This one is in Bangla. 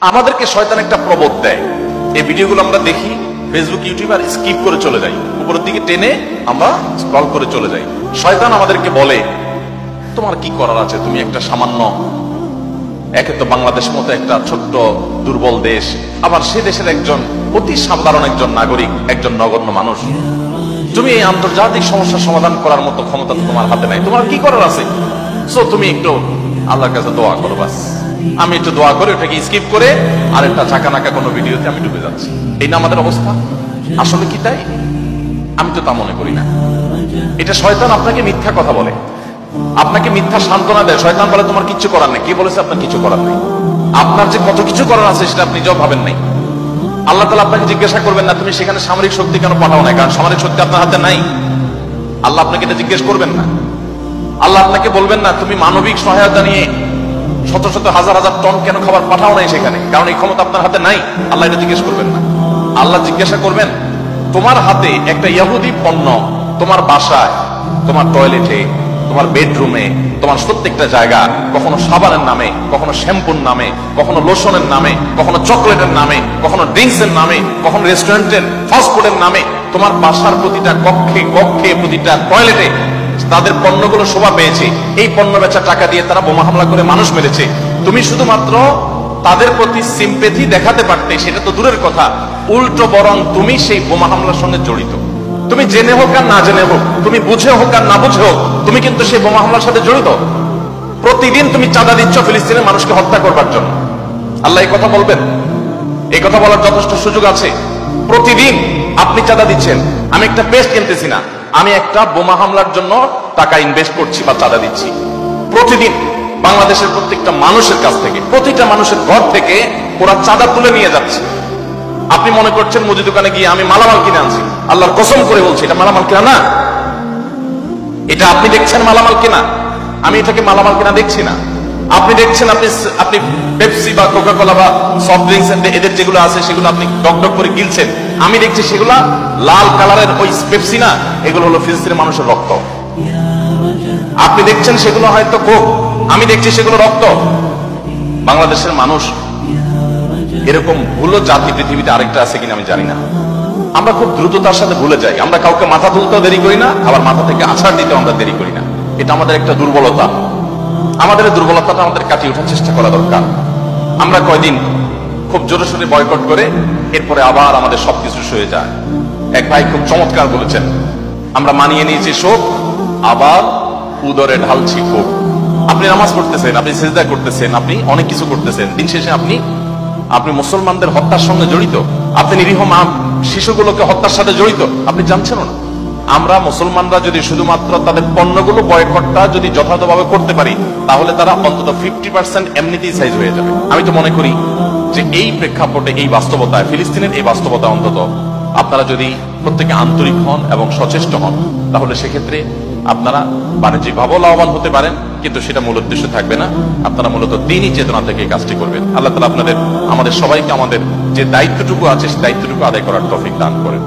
আমাদেরকে শয়তান একটা প্রবোধ দেয়, এই ভিডিওগুলো আমরা দেখি ফেসবুক ইউটিউব আর স্কিপ করে চলে যাই, উপরের দিকে টেনে আমরা স্ক্রল করে চলে যাই। শয়তান আমাদেরকে বলে তোমার কি করার আছে, তুমি একটা সামান্য, একে তো বাংলাদেশের মতো একটা ছোট্ট দুর্বল দেশ, আবার সে দেশের একজন অতি সাধারণ একজন নাগরিক, একজন নগণ্য মানুষ, তুমি এই আন্তর্জাতিক সমস্যার সমাধান করার মতো ক্ষমতা তোমার হাতে নাই, তোমার কি করার আছে? সো তুমি একটু আল্লাহর কাছে দোয়া করো, বাস। আমি একটু দোয়া করে ওটাকে স্কিপ করে আর একটা চাকানাকা কোনো ভিডিওতে আমি ডুবে যাচ্ছি। এই না আমাদের অবস্থা? আসলে কি তাই? আমি তো তা মনে করি না। এটা শয়তান আপনাকে মিথ্যা কথা বলে, আপনাকে মিথ্যা সান্ত্বনা দেয়। শয়তান বলে তোমার কিচ্ছু করার নেই। কে বলেছে আপনার কিছু করার নেই? আপনার যে কত কিছু করার আছে সেটা আপনি নিজেও ভাবেন নাই। আল্লাহ তাআলা আপনাকে জিজ্ঞাসা করবেন না তুমি সেখানে সামরিক শক্তি কেন পাঠাও না, কারণ সামরিক শক্তি আপনার হাতে নাই। আল্লাহ আপনাকে এটা জিজ্ঞেস করবেন না। আল্লাহ আপনাকে বলবেন না তুমি মানবিক সহায়তা নিয়ে শত শত হাজার হাজার টন কেন খাবার পাঠাও নাই সেখানে, কারণ এই ক্ষমতা আপনার হাতে নাই। আল্লাহ এটা জিজ্ঞেস করবেন না। আল্লাহ জিজ্ঞাসা করবেন তোমার হাতে একটা ইহুদি পণ্য তোমার বাসায়, তোমার টয়লেটে, তোমার বেডরুমে, তোমার প্রত্যেকটা জায়গা, কখনো সাবানের নামে, কখনো শ্যাম্পুর নামে, কখনো লোশনের নামে, কখনো চকলেটের নামে, কখনো ড্রিঙ্কসের নামে, কখনো রেস্টুরেন্টের ফাস্টফুডের নামে, তোমার বাসার প্রতিটা কক্ষে কক্ষে প্রতিটা টয়লেটে তাদের পণ্যগুলো শোভা পেয়েছে। এই পণ্য বেচা টাকা দিয়ে তারা বোমা হামলা করে মানুষ মেরেছে। তুমি শুধুমাত্র তাদের প্রতি সিম্পেথি দেখাতে পারতে, সেটা তো দূরের কথা, উল্টো বরং তুমি সেই বোমা হামলার সঙ্গে জড়িত। তুমি জেনে হোক আর না জেনে হোক, তুমি বুঝে হোক আর না বুঝে হোক, তুমি কিন্তু সেই বোমা হামলার সাথে জড়িত। প্রতিদিন তুমি চাঁদা দিচ্ছ ফিলিস্তিনের মানুষকে হত্যা করবার জন্য। আল্লাহ এই কথা বলবেন? এই কথা বলার যথেষ্ট সুযোগ আছে। প্রতিদিন আপনি চাঁদা দিচ্ছেন। আমি একটা পেস্ট কিনতেছি না, আমি একটা বোমা হামলার জন্য টাকা ইনভেস্ট করছি বা চাঁদা দিচ্ছি। প্রতিদিন বাংলাদেশের প্রত্যেকটা মানুষের কাছ থেকে, প্রতিটা মানুষের ঘর থেকে ওরা চাঁদা তুলে নিয়ে যাচ্ছে। আপনি মনে করছেন মুদি দোকানে গিয়ে আমি মালামাল কিনে আনছি। আল্লাহর কসম করে বলছি এটা মালামাল কিনা না। এটা আপনি দেখছেন মালামাল কিনা, আমি এটাকে মালামাল কিনা দেখছি না। আপনি দেখছেন আপনি পেপসি বা কোকা কোলা বা সফট ড্রিঙ্কস এদের যেগুলো আছে সেগুলো আপনি ডকডক করে গিলছেন। আমি দেখছি সেগুলা লাল কালারের ওই পেপসি না, এগুলো হলো ফিলিস্তিনের মানুষের রক্ত। আপনি দেখছেন সেগুলো হয়তো কোক, আমি দেখছি সেগুলো রক্ত। বাংলাদেশের মানুষ এরকম ভুলো জাতি পৃথিবীতে আরেকটা আছে কিনা আমি জানি না। আমরা খুব দ্রুততার সাথে ভুলে যাই। আমরা কাউকে মাথা তুলতেও দেরি করি না, আবার মাথা থেকে আছাড় দিতেও আমরা দেরি করি না। এটা আমাদের একটা দুর্বলতা। আমাদের দুর্বলতাটা আমাদের কাটিয়ে ওঠার চেষ্টা করা দরকার। আমরা কয়দিন খুব জোরে সোরে বয়কট করে এরপরে আবার আমাদের সবকিছু সয়ে যায়। এক ভাই খুব চমৎকার বলেছেন, আমরা মানিয়ে নিয়েছি শোক, আবার উদরে ঢালছি ক্ষোভ। আপনি নামাজ পড়তেছেন, আপনি সিজদা করতেছেন, আপনি অনেক কিছু করতেছেন, দিন শেষে আপনি মুসলমানদের হত্যার সঙ্গে জড়িত। আপনি নিরীহ মা শিশুগুলোকে হত্যার সাথে জড়িত, আপনি জানছেন না। আমরা মুসলমানরা যদি শুধুমাত্র তাদের পণ্যগুলো বয়কটটা যদি যথাযথভাবে করতে পারি, তাহলে তারা অন্তত 50% এমনিতেই সাইজ হয়ে যাবে। আমি তো মনে করি যে এই প্রেক্ষাপটে, এই বাস্তবতায়, ফিলিস্তিনের এই বাস্তবতা অন্তত আপনারা যদি প্রত্যেকে আন্তরিক হন এবং সচেষ্ট হন, তাহলে সেক্ষেত্রে আপনারা বাণিজ্যিকভাবেও লাভবান হতে পারেন, কিন্তু সেটা মূল উদ্দেশ্য থাকবে না। আপনারা মূলত দ্বীনি চেতনা থেকে এই কাজটি করবেন। আল্লাহ তাআলা আমাদের সবাইকে আমাদের যে দায়িত্বটুকু আছে সেই দায়িত্বটুকু আদায় করার তৌফিক দান করেন।